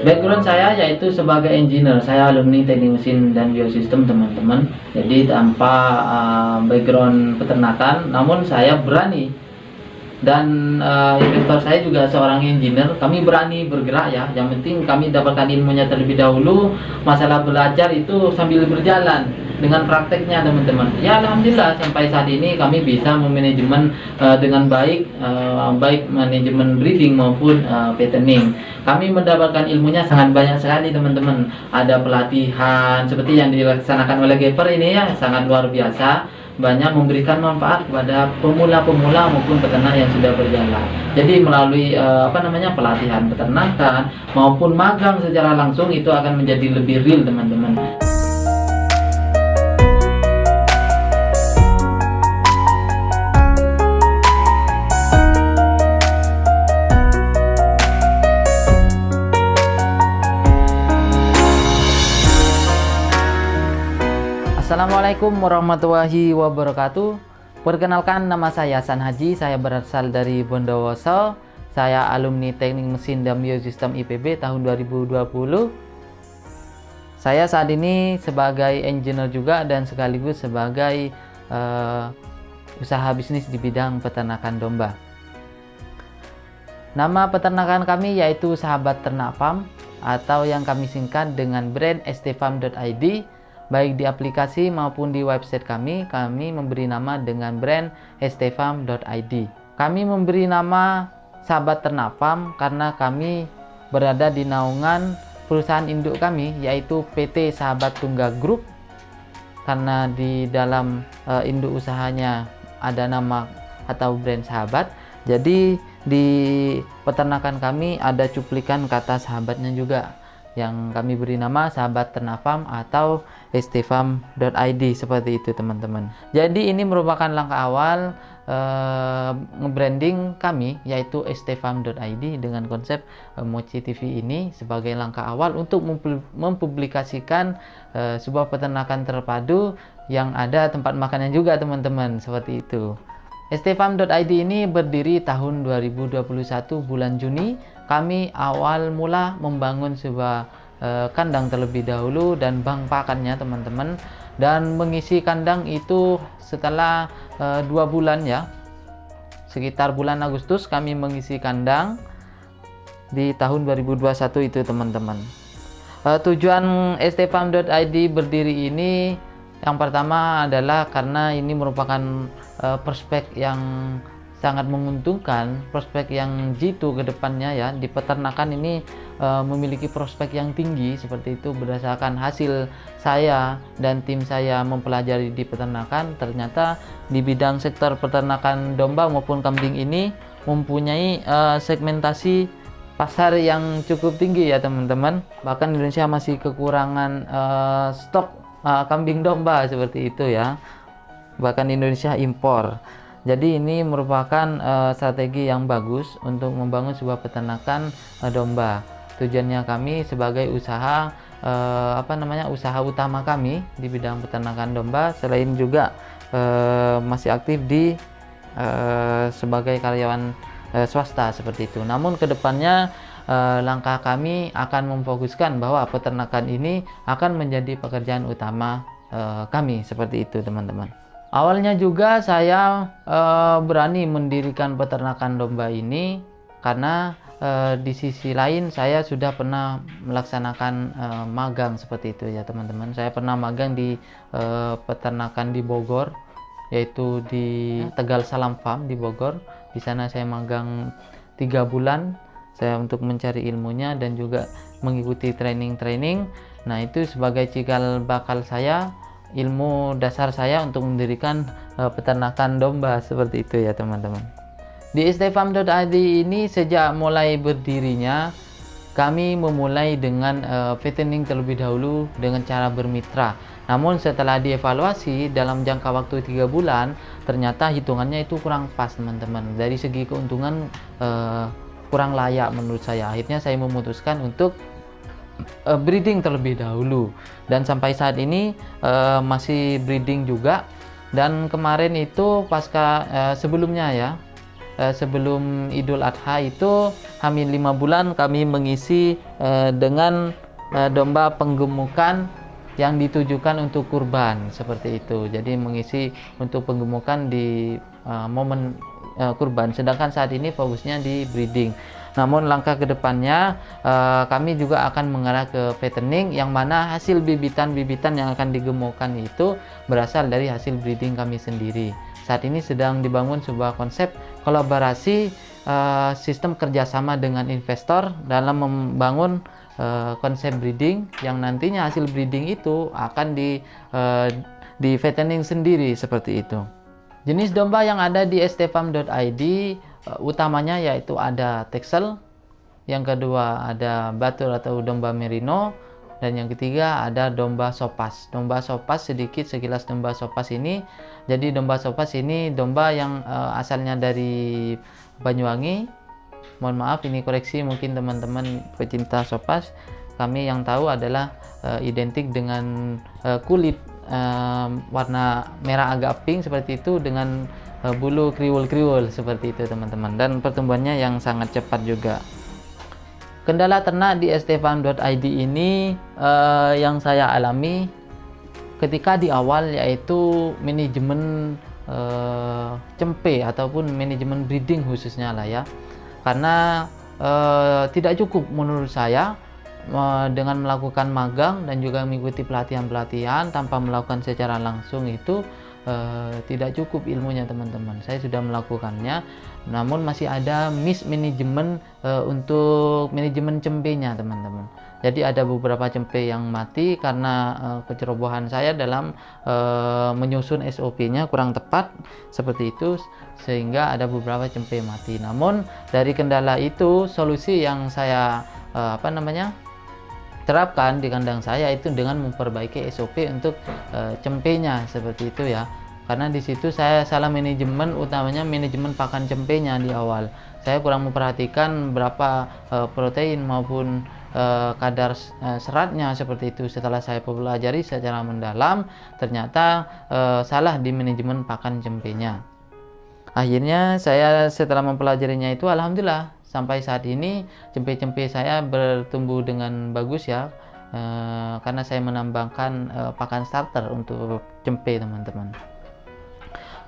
Background saya yaitu sebagai engineer, saya alumni teknik mesin dan biosistem teman-teman. Jadi tanpa background peternakan, namun saya berani dan inventor saya juga seorang engineer. Kami berani bergerak ya. Yang penting kami dapatkan ilmunya terlebih dahulu. Masalah belajar itu sambil berjalan dengan prakteknya teman-teman. Ya alhamdulillah sampai saat ini kami bisa memanajemen dengan baik, baik manajemen breeding maupun fattening. Kami mendapatkan ilmunya sangat banyak sekali teman-teman. Ada pelatihan seperti yang dilaksanakan oleh Gepper ini ya, sangat luar biasa, banyak memberikan manfaat kepada pemula-pemula maupun peternak yang sudah berjalan. Jadi melalui pelatihan peternakan maupun magang secara langsung itu akan menjadi lebih real teman-teman. Assalamualaikum warahmatullahi wabarakatuh. Perkenalkan, nama saya Hasan Haji. Saya berasal dari Bondowoso. Saya alumni Teknik Mesin dan Biosistem IPB tahun 2020. Saya saat ini sebagai engineer juga dan sekaligus sebagai usaha bisnis di bidang peternakan domba. Nama peternakan kami yaitu Sahabat Ternak Farm atau yang kami singkat dengan brand stfarm.id. Baik di aplikasi maupun di website kami memberi nama dengan brand stfarm.id. Kami memberi nama Sahabat Ternak Farm karena kami berada di naungan perusahaan induk kami yaitu PT Sahabat Tunggal Group, karena di dalam induk usahanya ada nama atau brand Sahabat. Jadi di peternakan kami ada cuplikan kata sahabatnya juga, yang kami beri nama Sahabat Ternak Farm atau stfarm.id seperti itu teman-teman. Jadi ini merupakan langkah awal nge-branding kami yaitu stfarm.id dengan konsep Mochi TV ini sebagai langkah awal untuk mempublikasikan sebuah peternakan terpadu yang ada tempat makannya juga teman-teman, seperti itu. stfarm.id ini berdiri tahun 2021 bulan Juni. Kami awal mula membangun sebuah kandang terlebih dahulu dan bank pakannya teman-teman, dan mengisi kandang itu setelah 2 bulan ya, sekitar bulan Agustus kami mengisi kandang di tahun 2021 itu teman-teman. Tujuan stfarm.id berdiri ini yang pertama adalah karena ini merupakan prospek yang sangat menguntungkan, prospek yang jitu ke depannya ya. Di peternakan ini memiliki prospek yang tinggi seperti itu. Berdasarkan hasil saya dan tim saya mempelajari di peternakan, ternyata di bidang sektor peternakan domba maupun kambing ini mempunyai segmentasi pasar yang cukup tinggi ya teman-teman. Bahkan Indonesia masih kekurangan stok kambing domba seperti itu ya. Bahkan Indonesia impor. Jadi ini merupakan strategi yang bagus untuk membangun sebuah peternakan domba. Tujuannya kami sebagai usaha usaha utama kami di bidang peternakan domba, selain juga masih aktif di sebagai karyawan swasta seperti itu. Namun kedepannya langkah kami akan memfokuskan bahwa peternakan ini akan menjadi pekerjaan utama kami, seperti itu teman-teman. Awalnya juga saya berani mendirikan peternakan domba ini karena di sisi lain saya sudah pernah melaksanakan magang seperti itu ya teman-teman. Saya pernah magang di peternakan di Bogor, yaitu di Tegal Salam Farm di Bogor. Di sana saya magang 3 bulan saya untuk mencari ilmunya dan juga mengikuti training-training. Nah, itu sebagai cikal bakal saya, ilmu dasar saya untuk mendirikan peternakan domba seperti itu ya teman-teman. Di stfarm.id ini sejak mulai berdirinya kami memulai dengan fattening terlebih dahulu dengan cara bermitra. Namun setelah dievaluasi dalam jangka waktu 3 bulan, ternyata hitungannya itu kurang pas teman-teman. Dari segi keuntungan kurang layak menurut saya. Akhirnya saya memutuskan untuk breeding terlebih dahulu, dan sampai saat ini masih breeding juga. Dan kemarin itu pasca sebelumnya ya, sebelum Idul Adha itu hamil 5 bulan kami mengisi dengan domba penggemukan yang ditujukan untuk kurban seperti itu. Jadi mengisi untuk penggemukan di momen kurban, sedangkan saat ini fokusnya di breeding. Namun langkah kedepannya kami juga akan mengarah ke fattening, yang mana hasil bibitan-bibitan yang akan digemukkan itu berasal dari hasil breeding kami sendiri. Saat ini sedang dibangun sebuah konsep kolaborasi sistem kerjasama dengan investor dalam membangun konsep breeding, yang nantinya hasil breeding itu akan di fattening sendiri seperti itu. Jenis domba yang ada di stfarm.id utamanya yaitu ada Texel, yang kedua ada Batur atau domba Merino, dan yang ketiga ada domba Sopas. Domba Sopas, sedikit sekilas domba Sopas ini. Jadi domba Sopas ini domba yang asalnya dari Banyuwangi. Mohon maaf ini koreksi mungkin teman-teman pecinta Sopas. Kami yang tahu adalah identik dengan kulit warna merah agak pink seperti itu, dengan bulu kriwul-kriwul seperti itu teman-teman, dan pertumbuhannya yang sangat cepat juga. Kendala ternak di stfarm.id ini yang saya alami ketika di awal, yaitu manajemen cempe ataupun manajemen breeding khususnya lah ya, karena tidak cukup menurut saya dengan melakukan magang dan juga mengikuti pelatihan-pelatihan tanpa melakukan secara langsung itu tidak cukup ilmunya teman-teman. Saya sudah melakukannya, namun masih ada mismanagement untuk manajemen cempenya teman-teman. Jadi ada beberapa cempe yang mati karena kecerobohan saya dalam menyusun SOP-nya kurang tepat seperti itu, sehingga ada beberapa cempe mati. Namun dari kendala itu, solusi yang saya terapkan di kandang saya itu dengan memperbaiki SOP untuk cempenya seperti itu ya. Karena di situ saya salah manajemen, utamanya manajemen pakan cempenya di awal. Saya kurang memperhatikan berapa protein maupun kadar seratnya seperti itu. Setelah saya pelajari secara mendalam, ternyata salah di manajemen pakan cempenya. Akhirnya saya setelah mempelajarinya itu, alhamdulillah sampai saat ini cempe-cempe saya bertumbuh dengan bagus ya, karena saya menambahkan pakan starter untuk cempe teman-teman.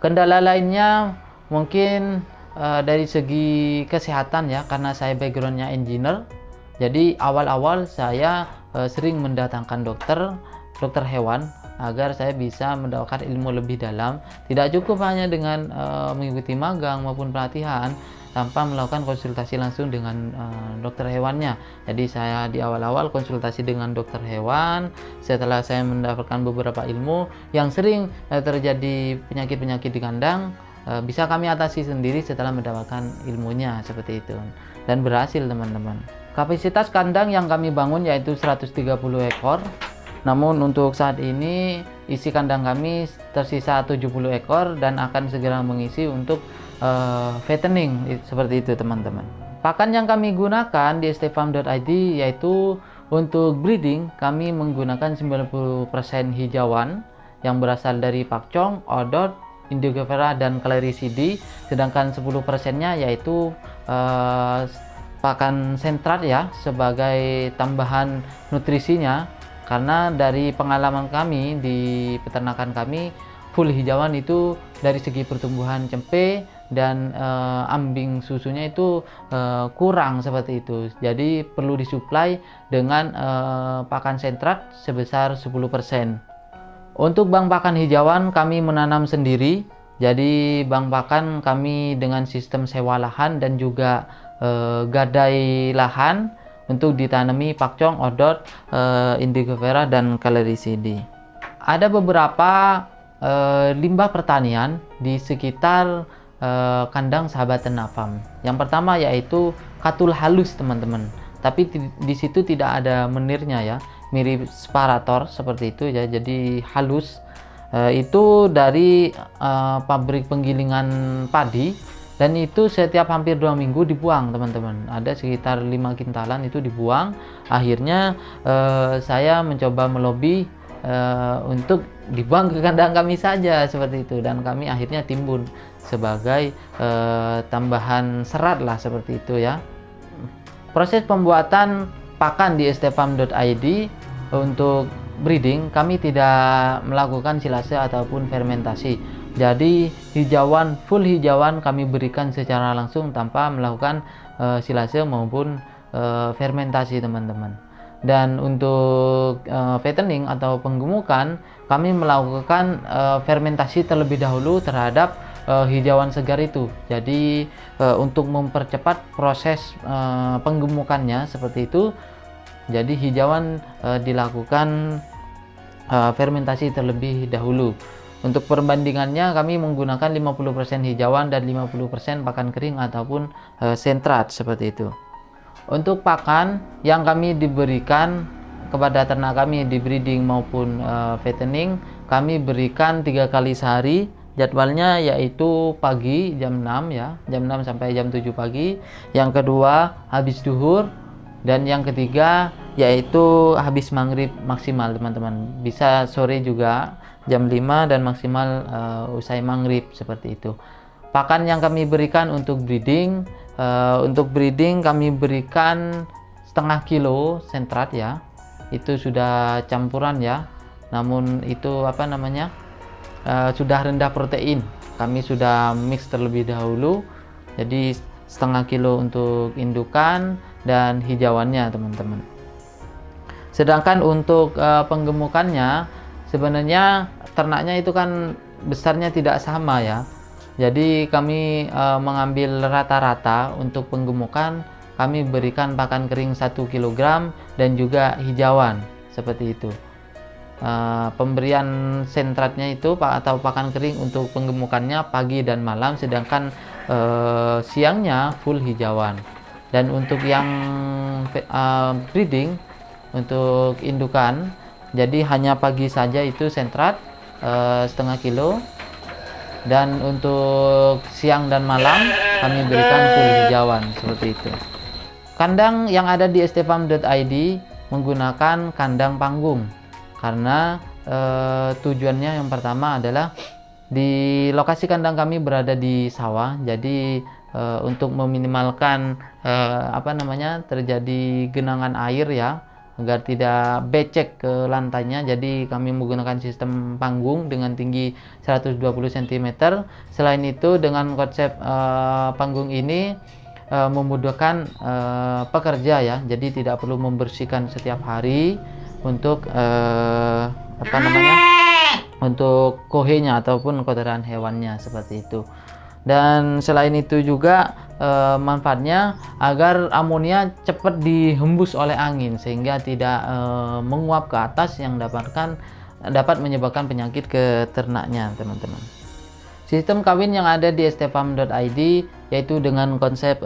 Kendala lainnya mungkin dari segi kesehatan ya, karena saya backgroundnya engineer. Jadi awal-awal saya sering mendatangkan dokter hewan agar saya bisa mendapatkan ilmu lebih dalam. Tidak cukup hanya dengan mengikuti magang maupun pelatihan tanpa melakukan konsultasi langsung dengan dokter hewannya. Jadi saya di awal-awal konsultasi dengan dokter hewan. Setelah saya mendapatkan beberapa ilmu yang sering terjadi penyakit-penyakit di kandang, bisa kami atasi sendiri setelah mendapatkan ilmunya seperti itu, dan berhasil teman-teman. Kapasitas kandang yang kami bangun yaitu 130 ekor. Namun untuk saat ini isi kandang kami tersisa 70 ekor dan akan segera mengisi untuk fattening seperti itu teman-teman. Pakan yang kami gunakan di stfarm.id yaitu untuk breeding kami menggunakan 90% hijauan yang berasal dari pakcong, odot, indigo vera dan Clericide, sedangkan 10%-nya yaitu pakan sentrat ya sebagai tambahan nutrisinya. Karena dari pengalaman kami di peternakan kami, full hijauan itu dari segi pertumbuhan cempe dan ambing susunya itu kurang seperti itu. Jadi perlu disuplai dengan pakan sentrat sebesar 10%. Untuk bank pakan hijauan kami menanam sendiri. Jadi bank pakan kami dengan sistem sewa lahan dan juga gadai lahan untuk ditanami pakcong, odot, indigo vera dan Clericide. Ada beberapa limbah pertanian di sekitar kandang sahabat ternak farm. Yang pertama yaitu katul halus teman-teman. Tapi di situ tidak ada menirnya ya, mirip separator seperti itu ya. Jadi halus itu dari pabrik penggilingan padi. Dan itu setiap hampir 2 minggu dibuang teman-teman. Ada sekitar 5 kintalan itu dibuang. Akhirnya saya mencoba melobi untuk dibuang ke kandang kami saja seperti itu. Dan kami akhirnya timbun sebagai tambahan serat lah, seperti itu ya. Proses pembuatan pakan di stfarm.id untuk breeding, kami tidak melakukan silase ataupun fermentasi. Jadi full hijauan kami berikan secara langsung tanpa melakukan silase maupun fermentasi, teman-teman. Dan untuk fattening atau penggemukan, kami melakukan fermentasi terlebih dahulu terhadap hijauan segar itu. Jadi untuk mempercepat proses penggemukannya seperti itu, jadi hijauan dilakukan fermentasi terlebih dahulu. Untuk perbandingannya, kami menggunakan 50% hijauan dan 50% pakan kering ataupun sentrat, seperti itu. Untuk pakan yang kami diberikan kepada ternak kami di breeding maupun fattening, kami berikan 3 kali sehari. Jadwalnya yaitu pagi jam 6 ya, jam 6 sampai jam 7 pagi. Yang kedua habis duhur, dan yang ketiga yaitu habis maghrib maksimal, teman-teman. Bisa sore juga jam 5 dan maksimal usai maghrib, seperti itu. Pakan yang kami berikan untuk breeding, kami berikan setengah kilo sentrat ya. Itu sudah campuran ya. Namun itu sudah rendah protein. Kami sudah mix terlebih dahulu. Jadi setengah kilo untuk indukan dan hijauannya, teman-teman. Sedangkan untuk penggemukannya, sebenarnya ternaknya itu kan besarnya tidak sama ya. Jadi kami mengambil rata-rata. Untuk penggemukan kami berikan pakan kering 1 kg dan juga hijauan, seperti itu. Pemberian sentratnya itu atau pakan kering untuk penggemukannya pagi dan malam, sedangkan siangnya full hijauan. Dan untuk yang breeding, untuk indukan, jadi hanya pagi saja itu sentrat setengah kilo, dan untuk siang dan malam kami berikan full hijauan, seperti itu. Kandang yang ada di stfarm.id menggunakan kandang panggung, karena tujuannya yang pertama adalah di lokasi kandang kami berada di sawah. Jadi untuk meminimalkan terjadi genangan air ya, agar tidak becek ke lantainya, jadi kami menggunakan sistem panggung dengan tinggi 120 cm. Selain itu, dengan konsep panggung ini memudahkan pekerja ya, jadi tidak perlu membersihkan setiap hari untuk untuk kohenya ataupun kotoran hewannya, seperti itu. Dan selain itu juga manfaatnya agar amonia cepat dihembus oleh angin sehingga tidak menguap ke atas yang dapat menyebabkan penyakit ke ternaknya, teman-teman. Sistem kawin yang ada di stfarm.id yaitu dengan konsep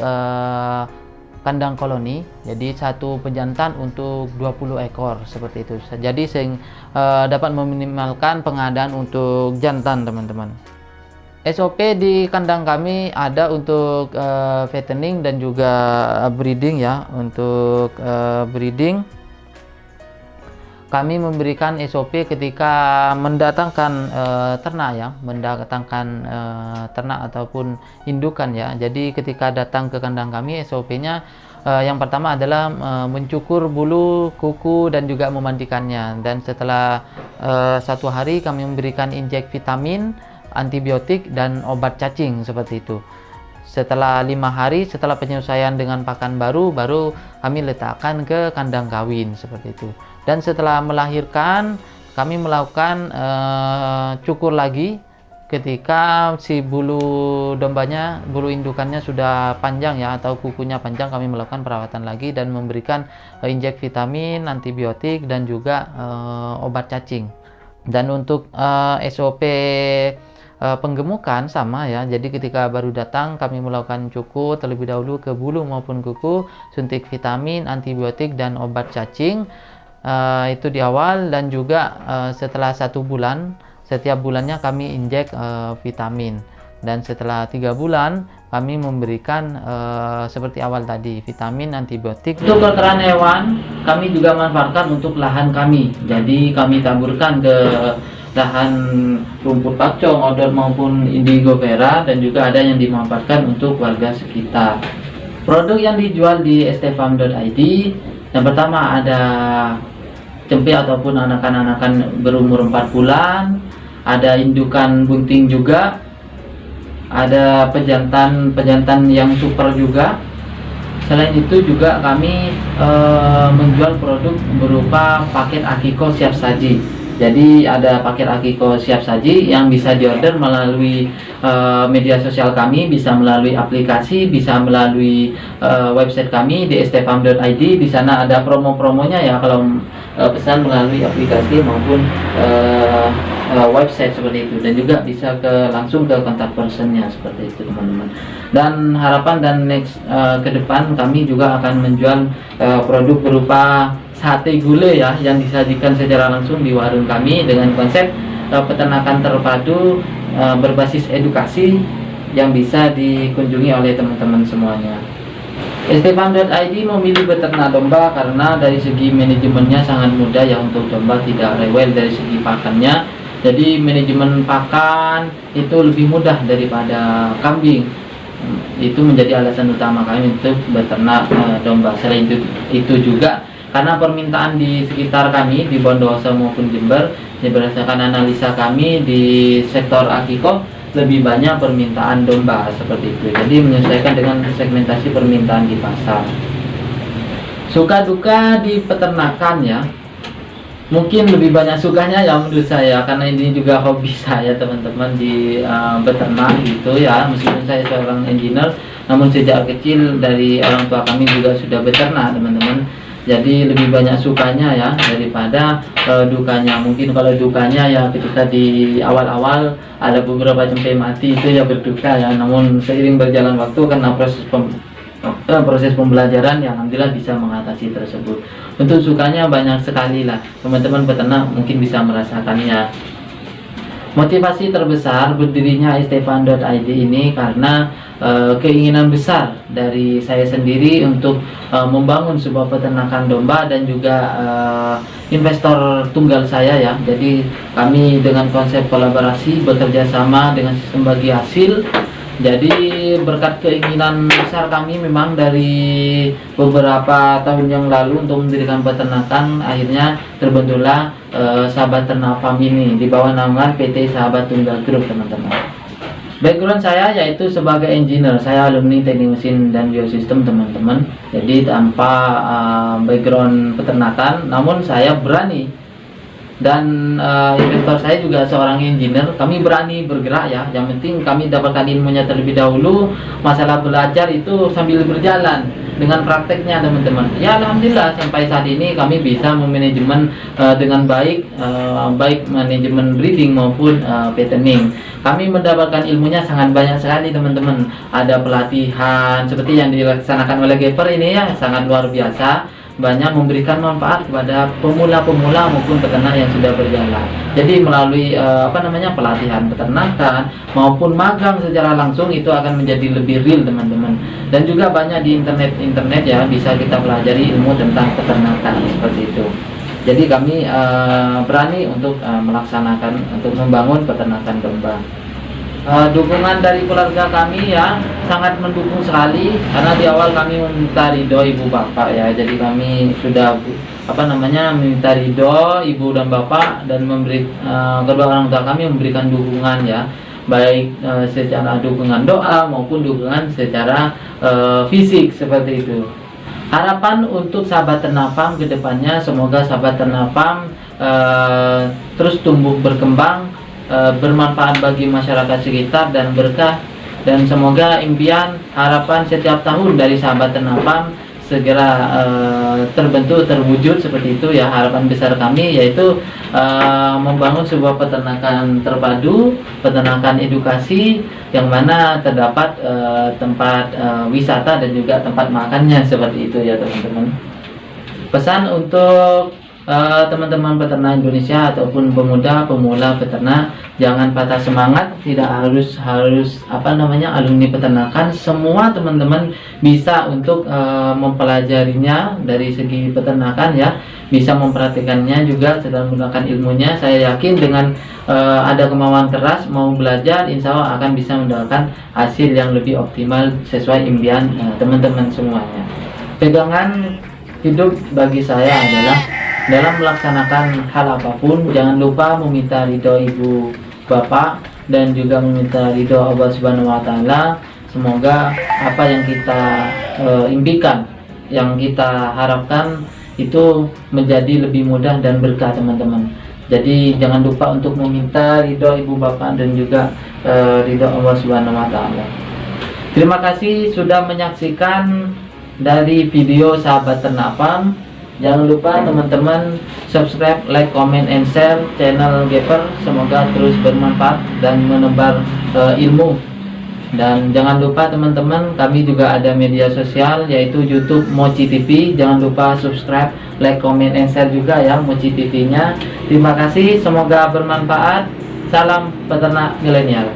kandang koloni, jadi satu pejantan untuk 20 ekor, seperti itu. Jadi dapat meminimalkan pengadaan untuk jantan, teman-teman. SOP di kandang kami ada untuk fattening dan juga breeding ya. Untuk breeding kami memberikan SOP ketika mendatangkan ternak ataupun indukan ya. Jadi ketika datang ke kandang kami, SOP-nya yang pertama adalah mencukur bulu, kuku, dan juga memandikannya. Dan setelah 1 hari kami memberikan injek vitamin, antibiotik, dan obat cacing, seperti itu. Setelah 5 hari setelah penyesuaian dengan pakan baru kami letakkan ke kandang kawin, seperti itu. Dan setelah melahirkan kami melakukan cukur lagi. Ketika si bulu indukannya sudah panjang ya, atau kukunya panjang, kami melakukan perawatan lagi dan memberikan injek vitamin, antibiotik, dan juga obat cacing. Dan untuk SOP penggemukan sama ya, jadi ketika baru datang kami melakukan cukur terlebih dahulu ke bulu maupun kuku, suntik vitamin, antibiotik, dan obat cacing itu di awal. Dan juga setelah 1 bulan, setiap bulannya kami injek vitamin. Dan setelah 3 bulan kami memberikan seperti awal tadi, vitamin, antibiotik. Untuk kotoran hewan kami juga manfaatkan untuk lahan kami, jadi kami taburkan ke lahan rumput pakcong, odot maupun indigo vera, dan juga ada yang dimanfaatkan untuk warga sekitar. Produk yang dijual di stfarm.id, yang pertama ada cempe ataupun anakan-anakan berumur 4 bulan, ada indukan bunting juga, ada pejantan yang super juga. Selain itu juga kami menjual produk berupa paket akiko siap saji. Jadi ada paket akiko siap saji yang bisa diorder melalui media sosial kami, bisa melalui aplikasi, bisa melalui website kami di stfarm.id. Di sana ada promo-promonya ya kalau pesan melalui aplikasi maupun website seperti itu, dan juga bisa langsung ke kontak personnya seperti itu teman-teman. Dan harapan dan next ke depan kami juga akan menjual produk berupa sate gulai ya, yang disajikan secara langsung di warung kami dengan konsep peternakan terpadu berbasis edukasi yang bisa dikunjungi oleh teman-teman semuanya. stfarm.id memilih beternak domba karena dari segi manajemennya sangat mudah ya, untuk domba tidak rewel dari segi pakannya. Jadi manajemen pakan itu lebih mudah daripada kambing. Itu menjadi alasan utama kami untuk beternak domba. Selain itu juga karena permintaan di sekitar kami di Bondowoso maupun Jember, berdasarkan analisa kami di sektor akiko lebih banyak permintaan domba seperti itu. Jadi menyesuaikan dengan segmentasi permintaan di pasar. Suka duka di peternakan ya, mungkin lebih banyak sukanya ya menurut saya, karena ini juga hobi saya teman-teman di beternak gitu ya. Meskipun saya seorang engineer, namun sejak kecil dari orang tua kami juga sudah beternak teman-teman. Jadi lebih banyak sukanya ya daripada dukanya. Mungkin kalau dukanya ya ketika di awal-awal ada beberapa cempe mati, itu ya berduka ya. Namun seiring berjalan waktu karena proses pembelajaran ya, alhamdulillah bisa mengatasi tersebut. Untuk sukanya banyak sekali lah, teman-teman peternak mungkin bisa merasakannya. Motivasi terbesar berdirinya stfarm.id ini karena keinginan besar dari saya sendiri untuk membangun sebuah peternakan domba, dan juga investor tunggal saya ya. Jadi kami dengan konsep kolaborasi bekerja sama dengan sistem bagi hasil. Jadi berkat keinginan besar kami memang dari beberapa tahun yang lalu untuk mendirikan peternakan, akhirnya terbentuklah Sahabat Ternak Farm ini di bawah naungan PT Sahabat Tunggal Group teman-teman. Background saya yaitu sebagai engineer, saya alumni teknik mesin dan biosistem teman-teman. Jadi tanpa background peternakan, namun saya berani, dan investor saya juga seorang engineer, kami berani bergerak ya. Yang penting kami dapatkan ilmunya terlebih dahulu, masalah belajar itu sambil berjalan dengan prakteknya teman-teman. Ya alhamdulillah sampai saat ini kami bisa memanajemen dengan baik, baik manajemen breeding maupun fattening. Kami mendapatkan ilmunya sangat banyak sekali teman-teman. Ada pelatihan seperti yang dilaksanakan oleh Gepper ini ya, sangat luar biasa, banyak memberikan manfaat kepada pemula-pemula maupun peternak yang sudah berjalan. Jadi melalui pelatihan peternakan maupun magang secara langsung itu akan menjadi lebih real teman-teman. Dan juga banyak di internet ya, bisa kita pelajari ilmu tentang peternakan seperti itu. Jadi kami berani untuk melaksanakan, untuk membangun peternakan domba. Dukungan dari keluarga kami ya sangat mendukung sekali, karena di awal kami meminta ridho ibu bapak ya. Jadi kami sudah meminta ridho ibu dan bapak, dan kedua orang tua kami memberikan dukungan ya, baik secara dukungan doa maupun dukungan secara fisik seperti itu. Harapan untuk Sahabat Ternak Farm ke depannya, semoga Sahabat Ternak Farm terus tumbuh berkembang, bermanfaat bagi masyarakat sekitar dan berkah, dan semoga impian harapan setiap tahun dari Sahabat Ternak Farm segera terbentuk, terwujud seperti itu ya. Harapan besar kami yaitu membangun sebuah peternakan terpadu, peternakan edukasi yang mana terdapat tempat wisata dan juga tempat makannya seperti itu ya teman-teman. Pesan untuk teman-teman peternak Indonesia ataupun pemuda pemula peternak, jangan patah semangat. Tidak harus alumni peternakan, semua teman-teman bisa untuk mempelajarinya dari segi peternakan ya. bisa memperhatikannya juga sedang menggunakan ilmunya. Saya yakin dengan ada kemauan keras mau belajar, insya Allah akan bisa mendapatkan hasil yang lebih optimal sesuai impian teman-teman semuanya. Pegangan hidup bagi saya adalah dalam melaksanakan hal apapun jangan lupa meminta ridho ibu bapak dan juga meminta ridho Allah Subhanahu wa Ta'ala. Semoga apa yang kita impikan, yang kita harapkan itu menjadi lebih mudah dan berkah teman-teman. Jadi jangan lupa untuk meminta ridho ibu bapak dan juga ridho Allah Subhanahu wa Ta'ala. Terima kasih sudah menyaksikan dari video Sahabat Ternak Farm. Jangan lupa teman-teman subscribe, like, comment, and share channel Gepper. Semoga terus bermanfaat dan menebar ilmu. Dan jangan lupa teman-teman, kami juga ada media sosial yaitu YouTube Mochi TV. Jangan lupa subscribe, like, comment, and share juga ya Mochi TV-nya. Terima kasih, semoga bermanfaat. Salam peternak milenial.